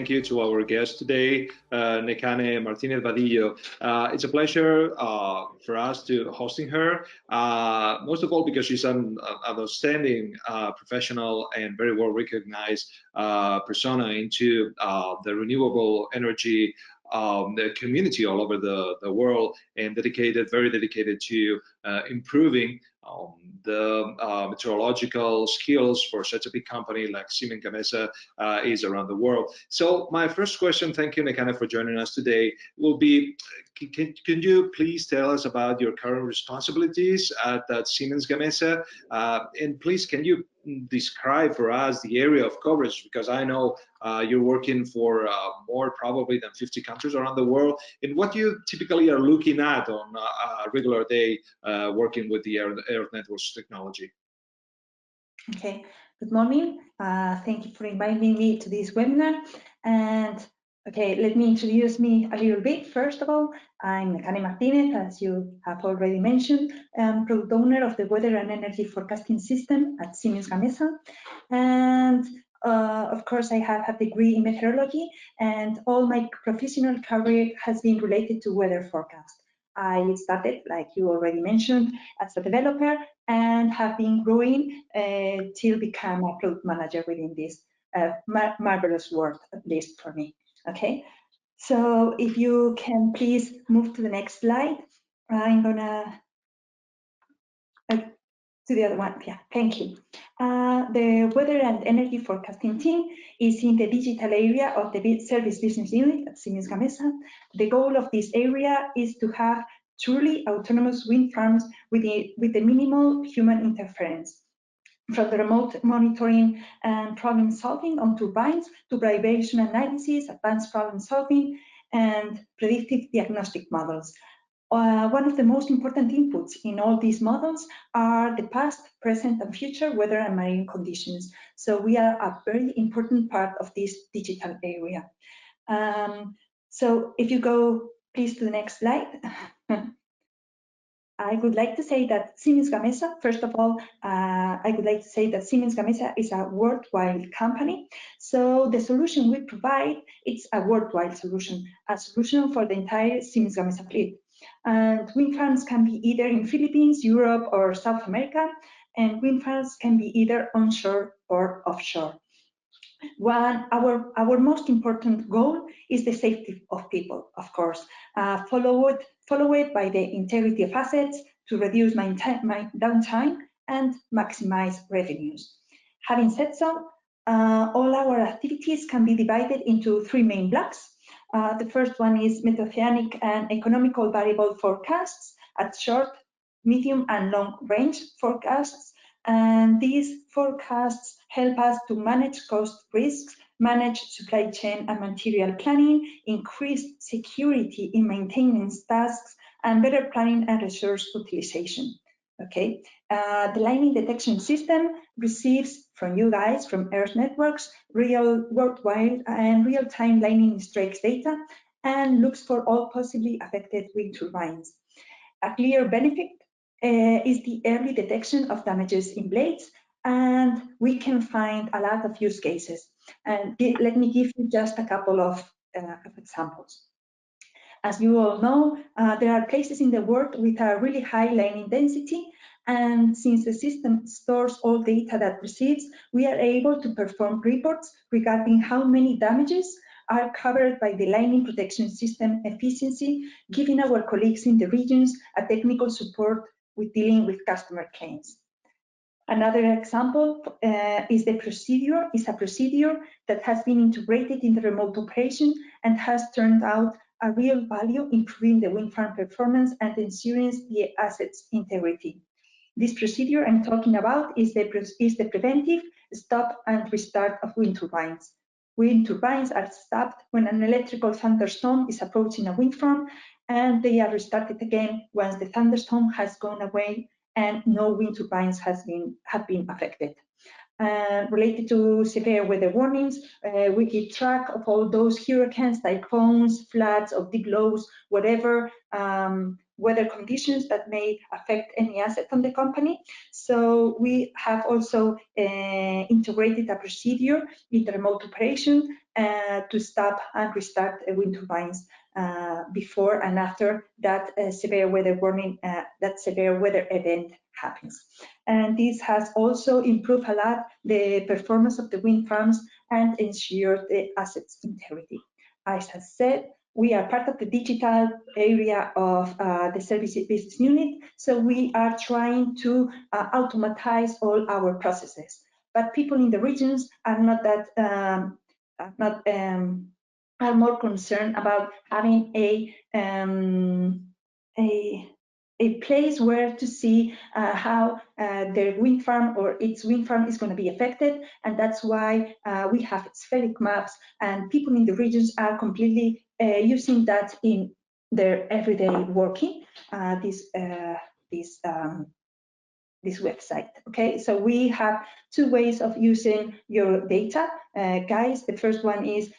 thank you to our guest today, Nekane Martinez Vadillo. It's a pleasure for us to hosting her, most of all because she's an outstanding professional and very well recognized persona into the renewable energy the community all over the world, and very dedicated to improving the meteorological skills for such a big company like Siemens Gamesa is around the world. So my first question, thank you, Nekane, for joining us today, will be, can you please tell us about your current responsibilities at Siemens Gamesa? And please, can you describe for us the area of coverage? Because I know you're working for more probably than 50 countries around the world. And what you typically are looking at on a regular day working with the Earth Networks technology? Okay, good morning. Thank you for inviting me to this webinar. And okay, let me introduce me a little bit. First of all, I'm Nekane Martinez, as you have already mentioned. I'm product owner of the weather and energy forecasting system at Siemens Gamesa. And of course, I have a degree in meteorology, and all my professional career has been related to weather forecast. I started, like you already mentioned, as a developer and have been growing till become a product manager within this marvelous world, at least for me. Okay, so if you can please move to the next slide. I'm gonna to the other one. Yeah, thank you. The weather and energy forecasting team is in the digital area of the service business unit at Siemens Gamesa. The goal of this area is to have truly autonomous wind farms with the minimal human interference. From the remote monitoring and problem solving on turbines to vibration analysis, advanced problem solving, and predictive diagnostic models. One of the most important inputs in all these models are the past, present, and future weather and marine conditions. So we are a very important part of this digital area. So if you go, please, to the next slide. I would like to say that Siemens Gamesa, first of all, I would like to say that Siemens Gamesa is a worldwide company. So the solution we provide, it's a worldwide solution, a solution for the entire Siemens Gamesa fleet. And wind farms can be either in Philippines, Europe, or South America, and wind farms can be either onshore or offshore. Our most important goal is the safety of people, of course, followed by the integrity of assets to reduce my downtime and maximize revenues. Having said so, all our activities can be divided into three main blocks. The first one is meta-oceanic and economical variable forecasts at short, medium, and long range forecasts. And these forecasts help us to manage cost risks, manage supply chain and material planning, increase security in maintenance tasks, and better planning and resource utilization. Okay, the lightning detection system receives from you guys, from Earth Networks, real worldwide and real-time lightning strikes data and looks for all possibly affected wind turbines. A clear benefit is the early detection of damages in blades, and we can find a lot of use cases. And let me give you just a couple of examples. As you all know, there are places in the world with a really high lightning density, and since the system stores all data that receives, we are able to perform reports regarding how many damages are covered by the lightning protection system efficiency, giving our colleagues in the regions a technical support with dealing with customer claims. Another example is a procedure that has been integrated in the remote operation and has turned out a real value, improving the wind farm performance and ensuring the asset's integrity. This procedure I'm talking about is the preventive stop and restart of wind turbines. Wind turbines are stopped when an electrical thunderstorm is approaching a wind farm, and they are restarted again once the thunderstorm has gone away and no wind turbines have been affected. Related to severe weather warnings, we keep track of all those hurricanes, typhoons, floods, or deep lows, whatever weather conditions that may affect any asset on the company. So we have also integrated a procedure in the remote operation to stop and restart wind turbines before and after that severe weather warning, that severe weather event happens. And this has also improved a lot the performance of the wind farms and ensured the assets integrity. As I said, we are part of the digital area of the service business unit, so we are trying to automatize all our processes. But people in the regions are not that are more concerned about having a place where to see how their wind farm or its wind farm is going to be affected, and that's why we have spheric maps, and people in the regions are completely using that in their everyday working. This website. Okay, so we have two ways of using your data, guys. The first one is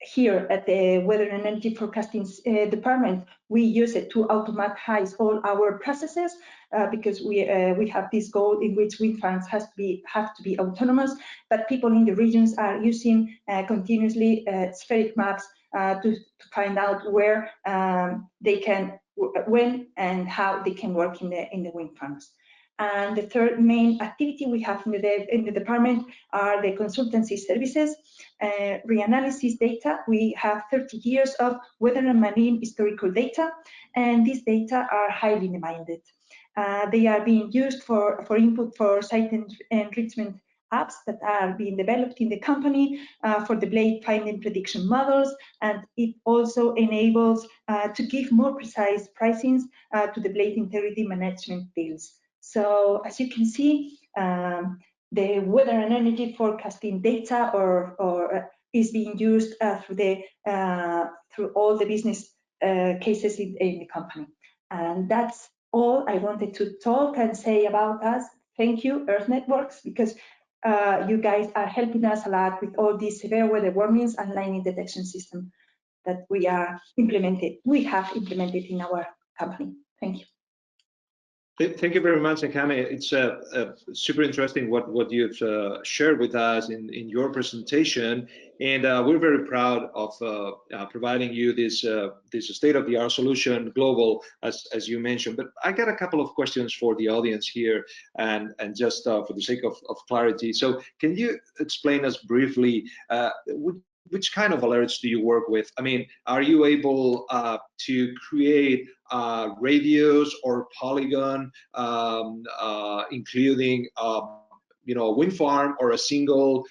here at the Weather and Energy Forecasting department. We use it to automatize all our processes because we have this goal in which wind farms have to be autonomous. But people in the regions are using continuously spheric maps to find out where they can, when and how they can work in the wind farms. And the third main activity we have in the department are the consultancy services, reanalysis data. We have 30 years of weather and marine historical data, and these data are highly demanded. They are being used for input for site enrichment apps that are being developed in the company for the blade finding prediction models, and it also enables to give more precise pricings to the blade integrity management deals. So as you can see, the weather and energy forecasting data is being used through all the business cases in the company. And that's all I wanted to talk and say about us. Thank you, Earth Networks, because you guys are helping us a lot with all these severe weather warnings and lightning detection system that we have implemented in our company. Thank you. Thank you very much, Nekane. It's super interesting what you've shared with us in your presentation, and we're very proud of providing you this state-of-the-art solution, global, as you mentioned. But I got a couple of questions for the audience here, and just for the sake of clarity. So, can you explain us briefly which kind of alerts do you work with? I mean, are you able to create radios or polygon, including wind farm or a single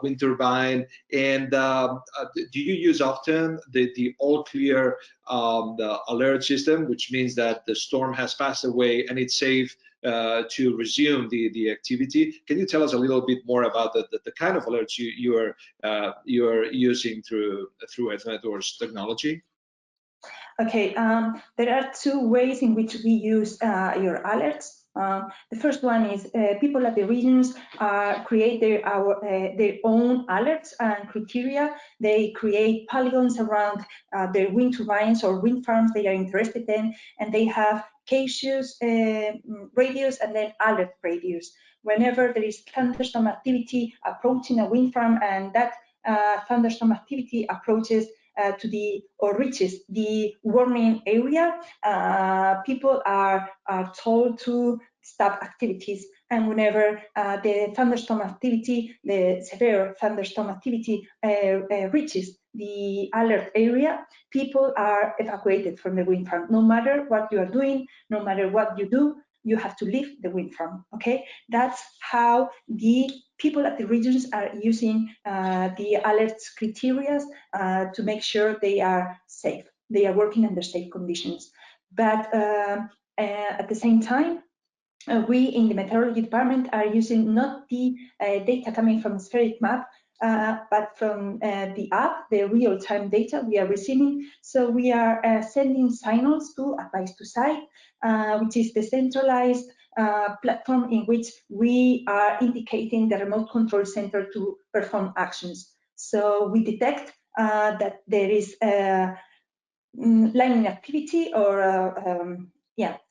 wind turbine? And do you use often the all clear the alert system, which means that the storm has passed away and it's safe to resume the activity? Can you tell us a little bit more about the kind of alerts you are using through Earth Networks technology? Okay, there are two ways in which we use your alerts. The first one is people at the regions create their own alerts and criteria. They create polygons around their wind turbines or wind farms they are interested in, and they have cautious radios and then alert radios. Whenever there is thunderstorm activity approaching a wind farm, and that thunderstorm activity approaches or reaches the warning area, people are told to stop activities. And whenever the thunderstorm activity, the severe thunderstorm activity reaches the alert area, people are evacuated from the wind farm. No matter what you are doing, no matter what you do, you have to leave the wind farm. Okay, that's how the people at the regions are using the alerts criteria to make sure they are safe. They are working under safe conditions. But at the same time, we in the meteorology department are using not the data coming from spheric map, but from the app, the real-time data we are receiving. So we are sending signals to Advice to Site, which is the centralized platform in which we are indicating the remote control center to perform actions. So we detect that there is lining activity or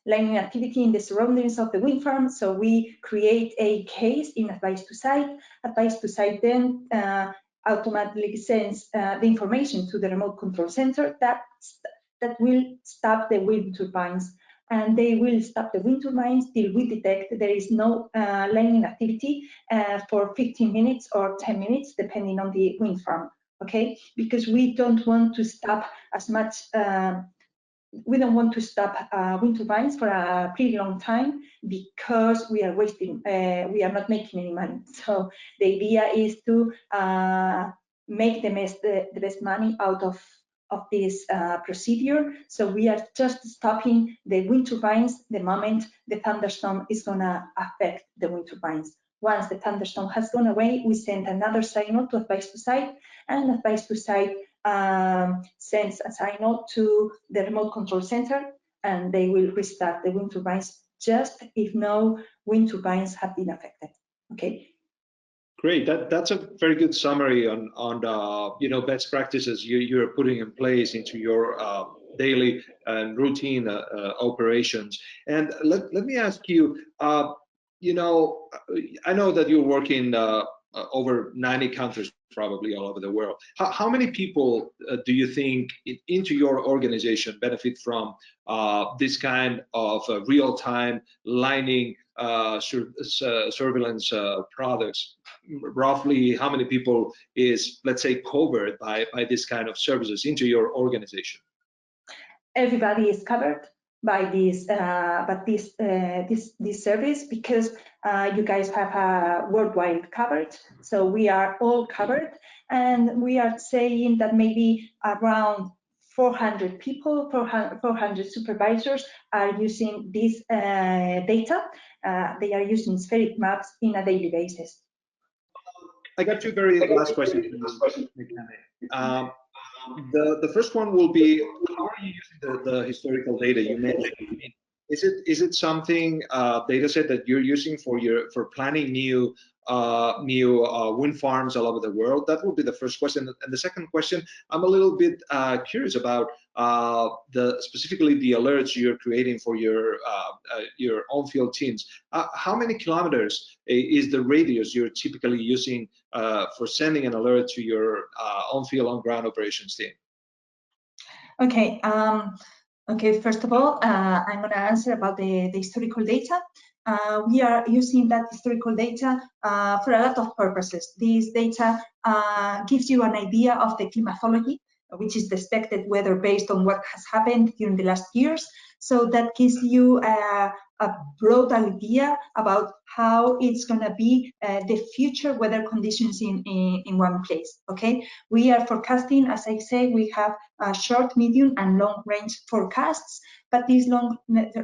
lining activity in the surroundings of the wind farm. So we create a case in advice to site. Advice to site then automatically sends the information to the remote control center that will stop the wind turbines. And they will stop the wind turbines till we detect there is no lining activity for 15 minutes or 10 minutes, depending on the wind farm. Okay, because we don't want to stop as much. We don't want to stop wind turbines for a pretty long time because we are wasting. We are not making any money. So the idea is to make the best money out of this procedure. So we are just stopping the wind turbines the moment the thunderstorm is going to affect the wind turbines. Once the thunderstorm has gone away, we send another signal to advice to site, and advice to site sends a signal to the remote control center, and they will restart the wind turbines just if no wind turbines have been affected. Okay. Great. That's a very good summary on best practices you're putting in place into your daily and routine operations. And let me ask you, I know that you're working over 90 countries, probably all over the world. How many people do you think into your organization benefit from this kind of real-time lining surveillance products? Roughly how many people is, let's say, covered by this kind of services into your organization? Everybody is covered by this service, because you guys have a worldwide coverage, so we are all covered, and we are saying that maybe around 400 people, 400 supervisors are using this data. They are using spheric maps in a daily basis. I got two very last questions. The first one will be, how are you using the historical data you mentioned? I mean, is it something data set that you're using for planning new wind farms all over the world? That will be the first question. And the second question, I'm a little bit curious about specifically the alerts you're creating for your on-field teams. How many kilometers is the radius you're typically using for sending an alert to your on-field, on-ground operations team? Okay. Okay, first of all, I'm going to answer about the historical data. We are using that historical data for a lot of purposes. This data gives you an idea of the climatology, which is the expected weather based on what has happened during the last years. So that gives you a broad idea about how it's going to be the future weather conditions in one place. Okay, we are forecasting, as I say, we have short, medium, and long range forecasts, but these long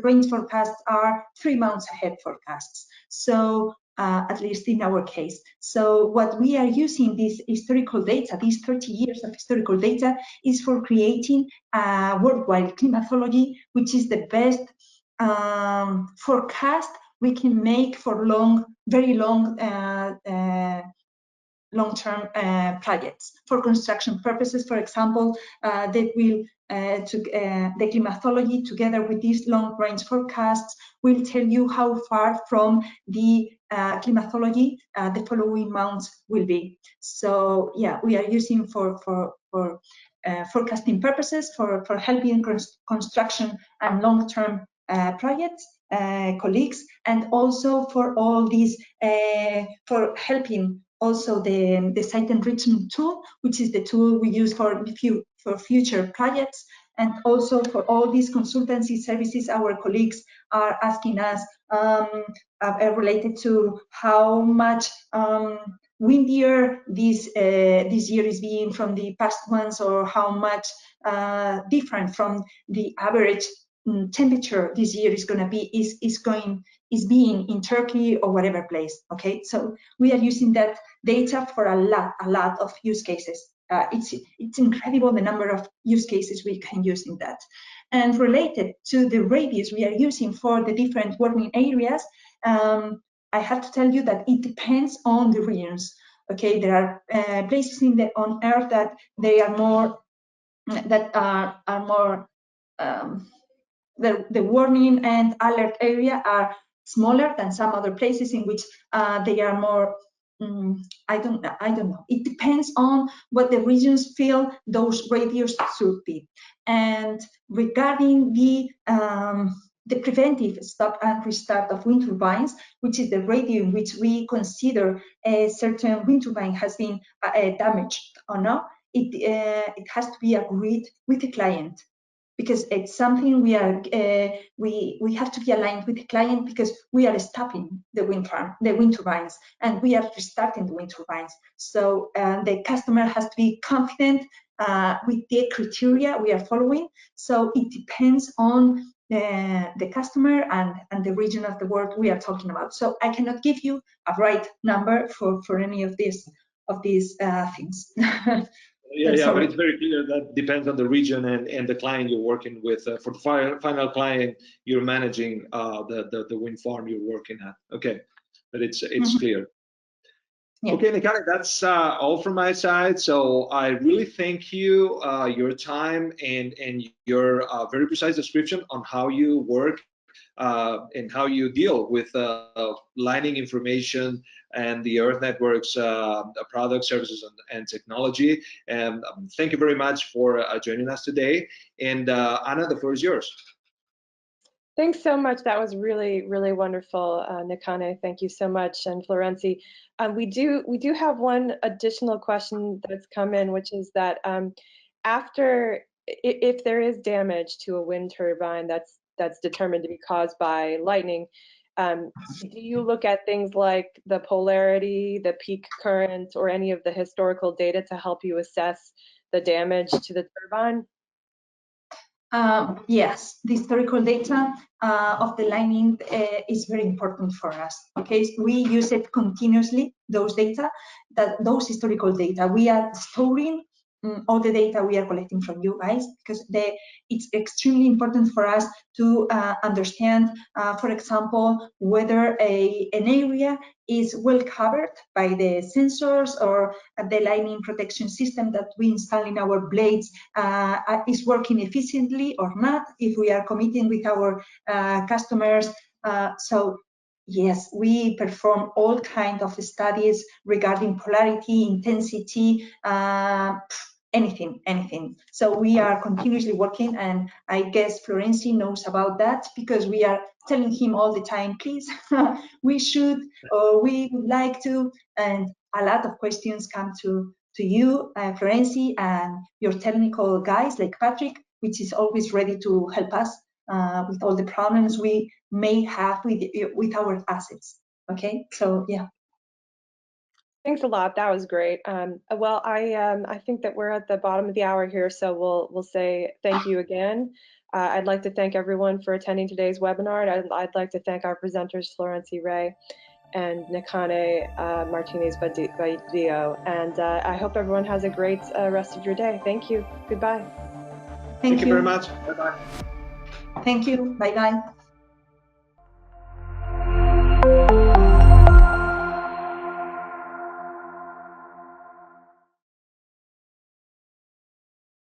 range forecasts are 3 months ahead forecasts. So at least in our case. So what we are using this historical data, these 30 years of historical data, is for creating a worldwide climatology, which is the best forecast we can make for very long-term projects. For construction purposes, for example, that will the climatology together with these long-range forecasts will tell you how far from the climatology the following months will be. So yeah, we are using for forecasting purposes, for helping construction and long-term projects, colleagues, and also for all these, for helping also the site enrichment tool, which is the tool we use for future projects, and also for all these consultancy services our colleagues are asking us related to how much windier this year is being from the past ones, or how much different from the average temperature this year is going to be is being in Turkey or whatever place. Okay, so we are using that data for a lot of use cases. It's incredible the number of use cases we can use in that. And related to the radius we are using for the different warming areas, I have to tell you that it depends on the regions. Okay, there are places on Earth that they are more that are more the warning and alert area are smaller than some other places in which they are more. I don't know. It depends on what the regions feel those radios should be. And regarding the preventive stop and restart of wind turbines, which is the radio in which we consider a certain wind turbine has been damaged or not, it has to be agreed with the client, because it's something we are we have to be aligned with the client, because we are stopping the wind turbines, and we are restarting the wind turbines. So the customer has to be confident with the criteria we are following. So it depends on the customer and the region of the world we are talking about. So I cannot give you a right number for any of these things. Yeah, but it's very clear that depends on the region and the client you're working with. For the final client, you're managing the wind farm you're working at. Okay, but it's clear. Yeah. Okay, Nekane, that's all from my side. So I really thank you, your time and your very precise description on how you work and how you deal with lining information and the Earth Network's products, services, and technology. And thank you very much for joining us today. And Anna, the floor is yours. Thanks so much. That was really, really wonderful, Nekane. Thank you so much, and Florenzi. We do have one additional question that's come in, which is that if there is damage to a wind turbine that's determined to be caused by lightning, do you look at things like the polarity, the peak current, or any of the historical data to help you assess the damage to the turbine? Yes, the historical data of the lightning is very important for us. Okay, we use it continuously. Those historical data, we are storing all the data we are collecting from you guys, because it's extremely important for us to understand, for example, whether an area is well covered by the sensors, or the lightning protection system that we install in our blades is working efficiently or not, if we are committing with our customers. So yes, we perform all kinds of studies regarding polarity, intensity, anything. So we are continuously working, and I guess Florenzi knows about that, because we are telling him all the time, please, we should, or we would like to, and a lot of questions come to you, Florenzi, and your technical guys like Patrick, which is always ready to help us with all the problems we may have with our assets. Okay, so yeah. Thanks a lot. That was great. Well, I think that we're at the bottom of the hour here, so we'll say thank you again. I'd like to thank everyone for attending today's webinar. I'd like to thank our presenters, Florenzi Ray and Nekane Martinez-Badillo. And I hope everyone has a great rest of your day. Thank you. Goodbye. Thank you very much. Bye-bye. Thank you. Bye-bye.